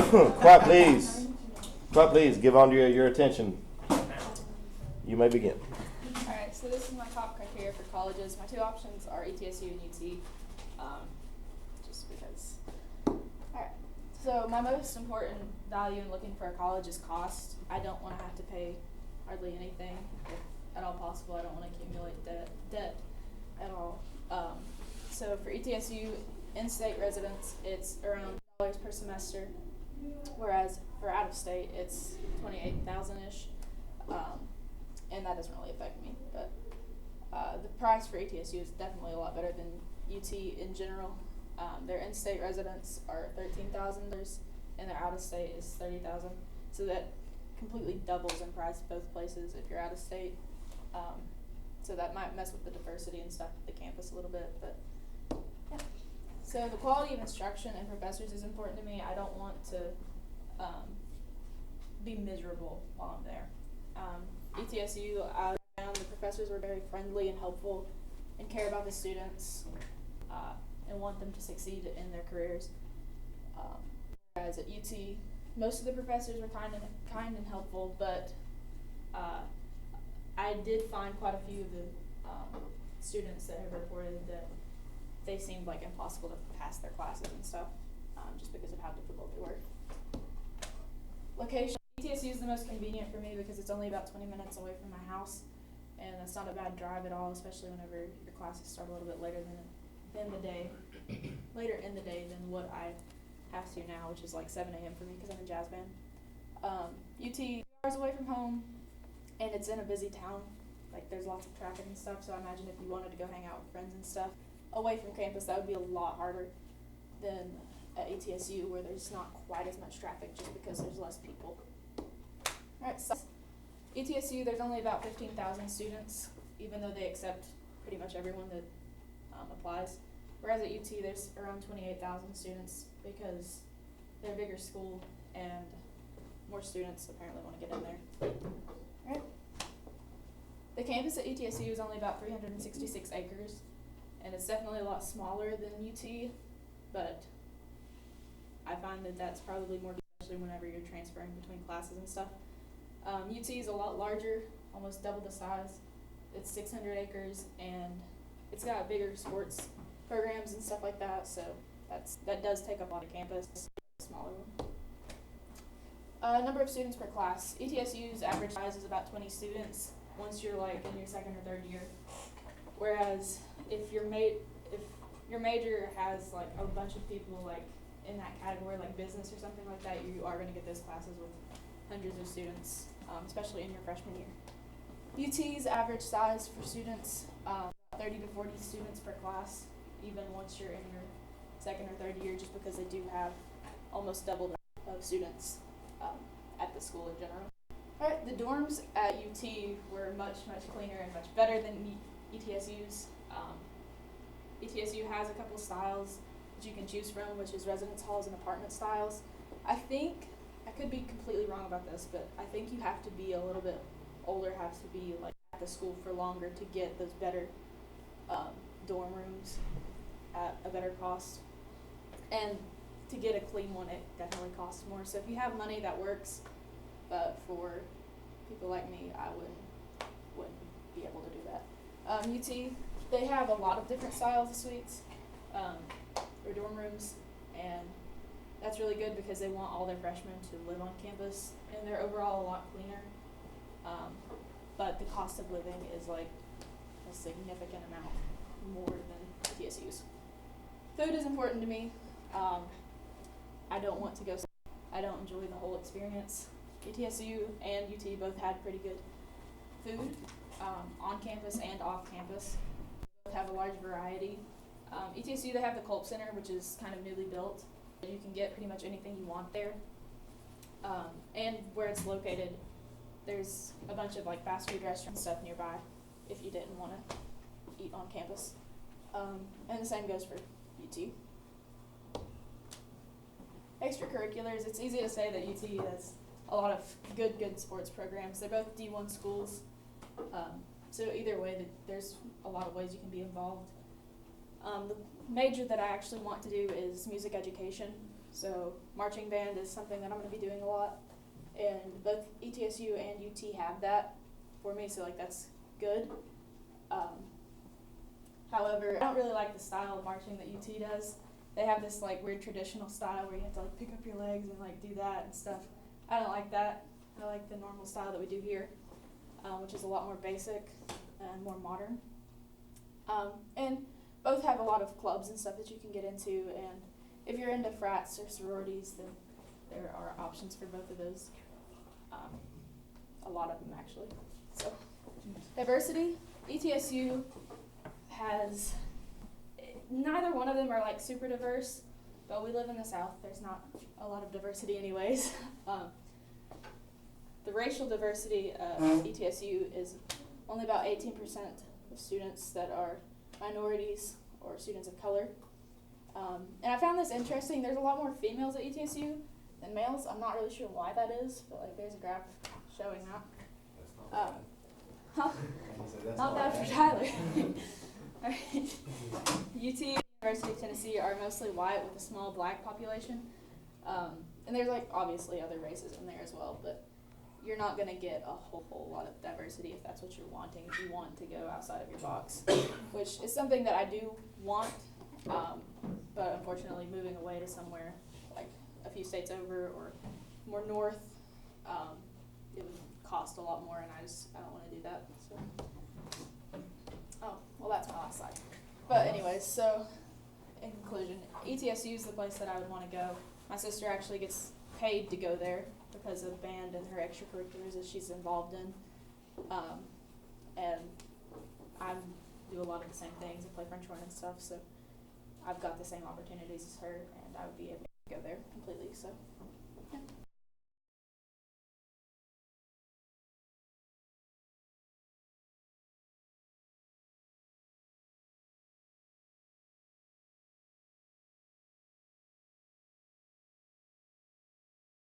Quiet, please. Quiet, please. Give on to your attention. You may begin. Alright, so this is my top criteria for colleges. My two options are ETSU and UT, just because. Alright, so my most important value in looking for a college is cost. I don't want to have to pay hardly anything, if at all possible. I don't want to accumulate debt at all. So for ETSU, in-state residents, it's around $10 per semester, whereas for out-of-state, it's $28,000-ish. And that doesn't really affect me, but the price for ETSU is definitely a lot better than UT in general. Their in-state residents are $13,000, and their out-of-state is $30,000. So that completely doubles in price both places if you're out of state. So that might mess with the diversity and stuff at the campus a little bit, but yeah. So the quality of instruction and professors is important to me. I don't want to be miserable while I'm there. ETSU, I found the professors were very friendly and helpful and care about the students and want them to succeed in their careers. Whereas at UT, most of the professors were kind and helpful, but I did find quite a few of the students that have reported that they seemed like impossible to pass their classes and stuff, just because of how difficult they were. Location. ETSU is the most convenient for me because it's only about 20 minutes away from my house, and that's not a bad drive at all, especially whenever your classes start a little bit later than later in the day than what I have to now, which is like 7 a.m. for me because I'm in jazz band. UT, 2 hours away from home, and it's in a busy town. Like, there's lots of traffic and stuff, so I imagine if you wanted to go hang out with friends and stuff away from campus, that would be a lot harder than at ETSU, where there's not quite as much traffic just because there's less people. Alright, so ETSU, there's only about 15,000 students, even though they accept pretty much everyone that applies. Whereas at UT, there's around 28,000 students because they're a bigger school and more students apparently want to get in there. Alright. The campus at ETSU is only about 366 acres, and it's definitely a lot smaller than UT, but I find that that's probably more, especially whenever you're transferring between classes and stuff. UT is a lot larger, almost double the size. It's 600 acres, and it's got bigger sports programs and stuff like that, so that does take up a lot of campus. Smaller one. Number of students per class. ETSU's average size is about 20 students once you're like in your second or third year. Whereas if your major has like a bunch of people like in that category, like business or something like that, you are going to get those classes with hundreds of students, especially in your freshman year. UT's average size for students, 30 to 40 students per class, even once you're in your second or third year, just because they do have almost double the of students at the school in general. Alright, the dorms at UT were much cleaner and much better than ETSU's. ETSU has a couple styles that you can choose from, which is residence halls and apartment styles. I think, I could be completely wrong about this, but I think you have to be a little bit older, have to be like at the school for longer to get those better dorm rooms at a better cost. And to get a clean one, it definitely costs more. So if you have money, that works. But for people like me, I wouldn't be able to do that. UT, they have a lot of different styles of suites or dorm rooms, and that's really good because they want all their freshmen to live on campus, and they're overall a lot cleaner. But the cost of living is like a significant amount more than TSU's. Food is important to me. I don't want to go. I don't enjoy the whole experience. ETSU and UT both had pretty good food on campus and off campus. Both have a large variety. ETSU, they have the Culp Center, which is kind of newly built. You can get pretty much anything you want there. And where it's located, there's a bunch of like fast food restaurants and stuff nearby if you didn't want to eat on campus. And the same goes for UT. Extracurriculars, it's easy to say that UT has a lot of good sports programs. They're both D1 schools. So either way, there's a lot of ways you can be involved. The major that I actually want to do is music education. So marching band is something that I'm going to be doing a lot, and both ETSU and UT have that for me, so like that's good. However, I don't really like the style of marching that UT does. They have this like weird traditional style where you have to like pick up your legs and like do that and stuff. I don't like that. I like the normal style that we do here, which is a lot more basic and more modern. And both have a lot of clubs and stuff that you can get into, and if you're into frats or sororities, then there are options for both of those. A lot of them actually. So, diversity, ETSU has, neither one of them are like super diverse, but we live in the South. There's not a lot of diversity anyways. The racial diversity of ETSU is only about 18% of students that are minorities or students of color. And I found this interesting. There's a lot more females at ETSU than males. I'm not really sure why that is, but like there's a graph showing that. Not bad for Tyler. Alright. UT and University of Tennessee are mostly white with a small black population. And there's like obviously other races in there as well, but you're not going to get a whole lot of diversity if that's what you're wanting, if you want to go outside of your box, which is something that I do want, but unfortunately moving away to somewhere like a few states over or more north, it would cost a lot more, and I don't want to do that. So, oh, well that's my last slide. But anyways, so in conclusion, ETSU is the place that I would want to go. My sister actually gets paid to go there because of band and her extracurriculars that she's involved in. And I do a lot of the same things. I play French horn and stuff, so I've got the same opportunities as her, and I would be able to go there completely. So, yeah.